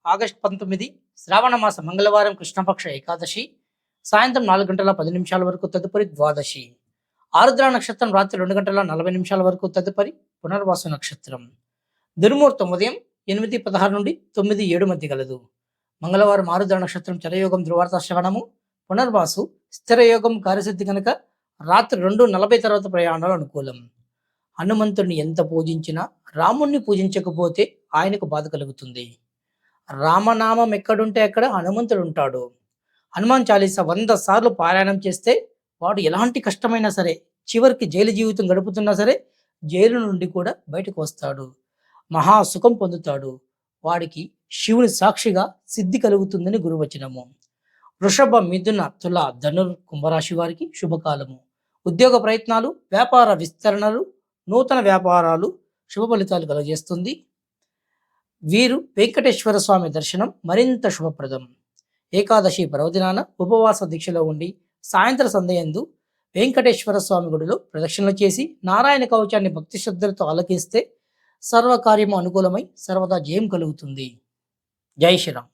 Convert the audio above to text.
August 19 శ్రావణ మాస మంగళవారం కృష్ణపక్ష ఏకాదశి సాయంత్రం 4 గంటల 10 నిమిషాల వరకు తదుపరి ద్వాదశి. ఆరుద్ర నక్షత్రం రాత్రి 2 గంటల 40 నిమిషాల వరకు తదుపరి పునర్వాసు నక్షత్రం. దుర్ముహూర్తం ఉదయం 8:16 నుండి 9:07 మధ్య కలదు. మంగళవారం ఆరుద్ర నక్షత్రం చరయోగం ధ్రువార్త శ్రవణము, పునర్వాసు స్థిరయోగం కార్యసిద్ధి కనుక రాత్రి 2:40 తర్వాత ప్రయాణాలు అనుకూలం. హనుమంతుడిని ఎంత పూజించినా రాముణ్ణి పూజించకపోతే ఆయనకు బాధ కలుగుతుంది. రామనామం ఎక్కడుంటే అక్కడ హనుమంతుడు ఉంటాడు. హనుమాన్ చాలీసా 100 సార్లు పారాయణం చేస్తే వాడు ఎలాంటి కష్టమైనా సరే, చివరికి జైలు జీవితం గడుపుతున్నా సరే జైలు నుండి కూడా బయటకు వస్తాడు, మహాసుఖం పొందుతాడు. వాడికి శివుని సాక్షిగా సిద్ధి కలుగుతుందని గురువచనము. వృషభ, మిథున, తుల, ధనుర్, కుంభరాశి వారికి శుభకాలము. ఉద్యోగ ప్రయత్నాలు, వ్యాపార విస్తరణలు, నూతన వ్యాపారాలు శుభ ఫలితాలు కలుగజేస్తుంది. వీరు వెంకటేశ్వర స్వామి దర్శనం మరింత శుభప్రదం. ఏకాదశి పర్వదినాన ఉపవాస దీక్షలో ఉండి సాయంత్ర సంధ్యందు వెంకటేశ్వర స్వామి గుడిలో ప్రదక్షిణలు చేసి నారాయణ కవచాన్ని భక్తి శ్రద్ధలతో ఆలకిస్తే సర్వకార్యము అనుకూలమై సర్వదా జయం కలుగుతుంది. జై శ్రీరామ్.